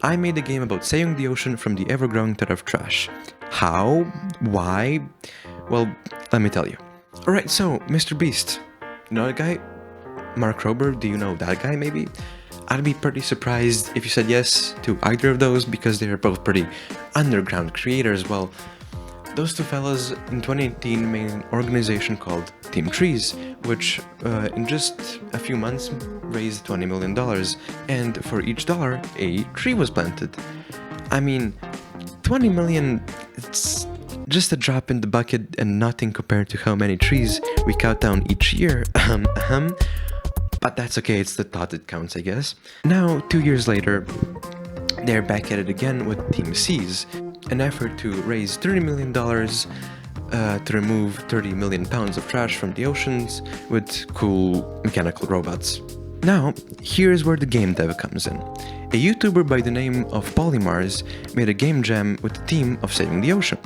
I made a game about saving the ocean from the ever-growing threat of trash. How? Why? Well, let me tell you. Alright, so, Mr. Beast. You know that guy? Mark Rober, do you know that guy maybe? I'd be pretty surprised if you said yes to either of those because they're both pretty underground creators. Well, those two fellas in 2018 made an organization called teamseas, which in just a few months raised $20 million, and for each dollar, a tree was planted. I mean, 20 million, it's just a drop in the bucket and nothing compared to how many trees we cut down each year. But that's okay, it's the thought that counts, I guess. Now, 2 years later, they're back at it again with teamseas, an effort to raise $30 million to remove 30 million pounds of trash from the oceans with cool mechanical robots. Now, here's where the game dev comes in. A YouTuber by the name of Polymars made a game jam with the theme of saving the ocean.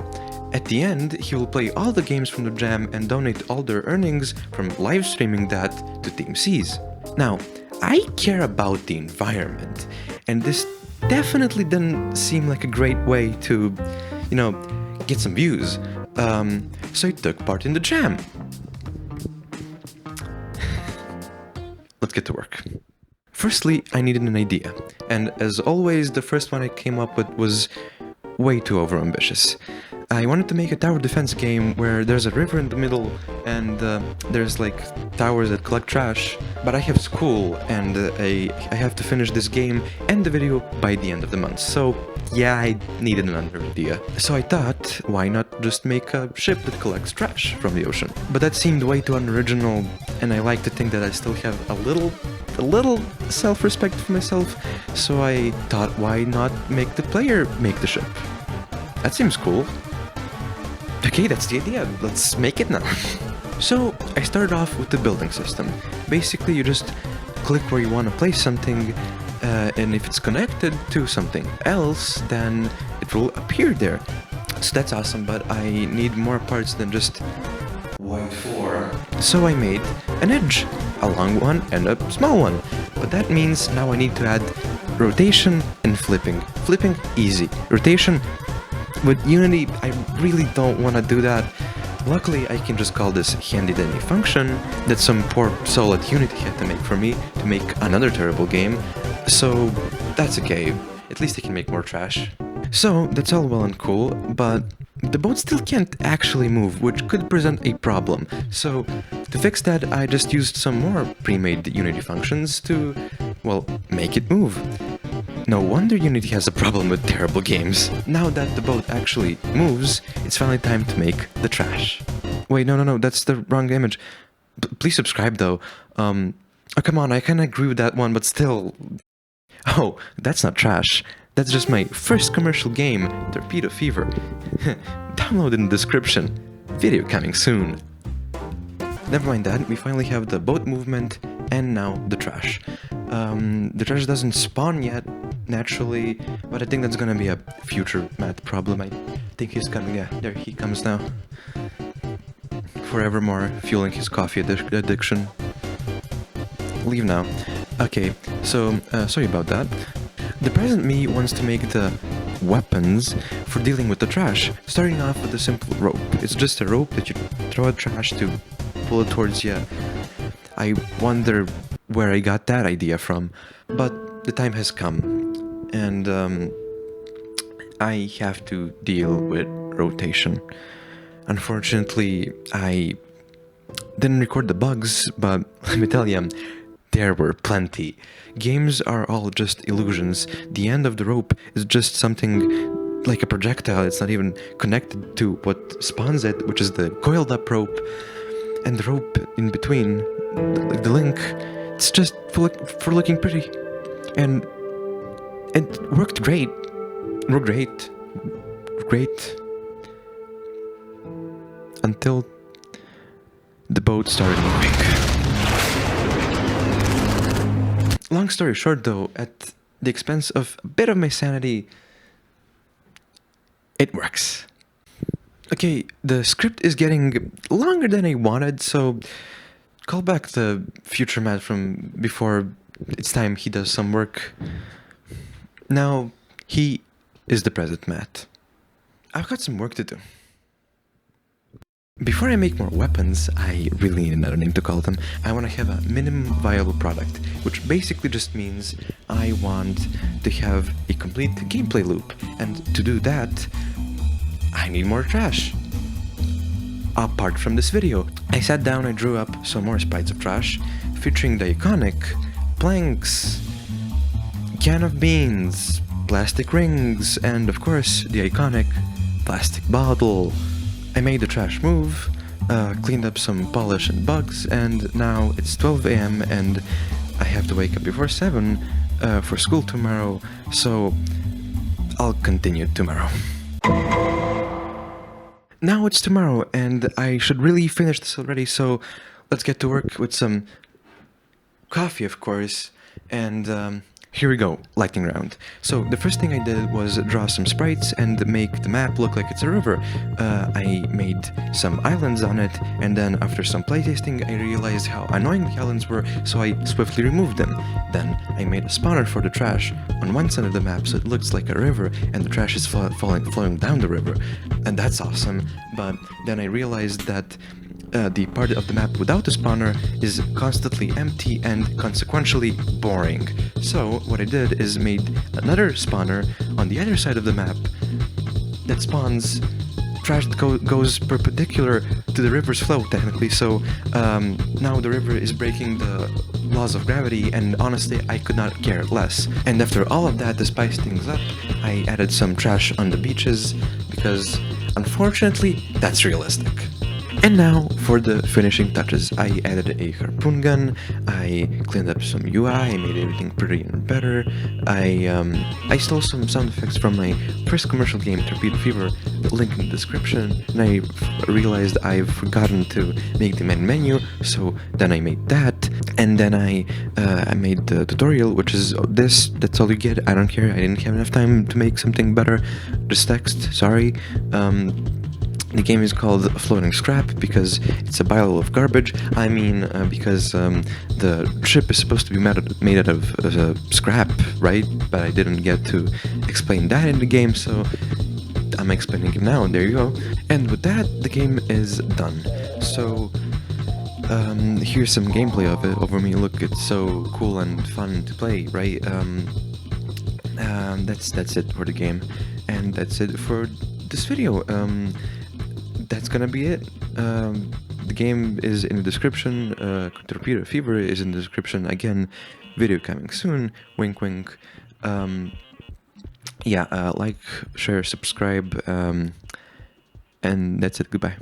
At the end, he will play all the games from the jam and donate all their earnings from live streaming that to teamseas. Now, I care about the environment, and this definitely didn't seem like a great way to, get some views. So I took part in the jam. Let's get to work. Firstly, I needed an idea, and as always, the first one I came up with was way too overambitious. I wanted to make a tower defense game where there's a river in the middle and there's like towers that collect trash, but I have school and I have to finish this game and the video by the end of the month, so yeah, I needed another idea. So I thought, why not just make a ship that collects trash from the ocean? But that seemed way too unoriginal, and I like to think that I still have a little self-respect for myself, so I thought, why not make the player make the ship? That seems cool. Okay, that's the idea. Let's make it now. So, I started off with the building system. Basically, you just click where you want to place something, and if it's connected to something else, then it will appear there. So that's awesome, but I need more parts than just white floor. So I made an edge, a long one and a small one. But that means now I need to add rotation and flipping. Flipping, easy. Rotation, with Unity, I really don't want to do that. Luckily, I can just call this handy-dandy function that some poor soul at Unity had to make for me to make another terrible game, so that's okay. At least I can make more trash. So, that's all well and cool, but the boat still can't actually move, which could present a problem. So, to fix that, I just used some more pre-made Unity functions to, well, make it move. No wonder Unity has a problem with terrible games. Now that the boat actually moves, it's finally time to make the trash. Wait, no, that's the wrong image. Please subscribe though. Oh, come on, I kinda agree with that one, but still... Oh, that's not trash. That's just my first commercial game, Torpedo Fever. Download in the description. Video coming soon. Never mind that, we finally have the boat movement and now the trash. The trash doesn't spawn yet, naturally, but I think that's gonna be a future math problem. I think he's coming, yeah, there he comes now. Forevermore fueling his coffee addiction. Leave now. Okay, so, sorry about that. The present me wants to make the weapons for dealing with the trash, starting off with a simple rope. It's just a rope that you throw at trash to pull it towards you. I wonder where I got that idea from, but the time has come, and I have to deal with rotation. Unfortunately, I didn't record the bugs, but let me tell you, there were plenty. Games are all just illusions. The end of the rope is just something like a projectile. It's not even connected to what spawns it, which is the coiled up rope. And the rope in between, like the link, it's just for looking pretty. And it worked great. Great. Until the boat started moving. Long story short though, at the expense of a bit of my sanity, it works. Okay, the script is getting longer than I wanted, so call back the future Matt from before it's time he does some work. Now, He is the present Matt. I've got some work to do. Before I make more weapons, I really need another name to call them. I want to have a minimum viable product, which basically just means I want to have a complete gameplay loop. And to do that, I need more trash. Apart from this video, I sat down and drew up some more sprites of trash, featuring the iconic planks, can of beans, plastic rings, and of course the iconic plastic bottle. I made the trash move, cleaned up some polish and bugs, and now it's 12 AM and I have to wake up before 7 for school tomorrow, so I'll continue tomorrow. Now it's tomorrow and I should really finish this already, so let's get to work with some coffee, of course, and here we go, lightning round. So the first thing I did was draw some sprites and make the map look like it's a river. I made some islands on it, and then after some playtesting I realized how annoying the islands were, so I swiftly removed them. Then I made a spawner for the trash on one side of the map so it looks like a river and the trash is flowing down the river, and that's awesome. But then I realized that the part of the map without the spawner is constantly empty and consequentially boring. So what I did is made another spawner on the other side of the map that spawns trash that goes perpendicular to the river's flow, technically. So now the river is breaking the laws of gravity, and honestly I could not care less. And after all of that, to spice things up, I added some trash on the beaches because unfortunately that's realistic. And now for the finishing touches. I added a harpoon gun, I cleaned up some UI, I made everything pretty and better. I stole some sound effects from my first commercial game, Torpedo Fever, link in the description, and I realized I've forgotten to make the main menu, so then I made that, and then I made the tutorial, which is this. That's all you get. I don't care, I didn't have enough time to make something better. Just text, sorry. The game is called Floating Scrap because it's a pile of garbage. I mean, because the ship is supposed to be made out of scrap, right? But I didn't get to explain that in the game, so I'm explaining it now, and there you go. And with that, the game is done. So, here's some gameplay of it over me. Look, it's so cool and fun to play, right? That's it for the game, and that's it for this video. That's gonna be it. The game is in the description. Torpedo Fever is in the description. Again, video coming soon. Wink, wink. Yeah, like, share, subscribe, and that's it. Goodbye.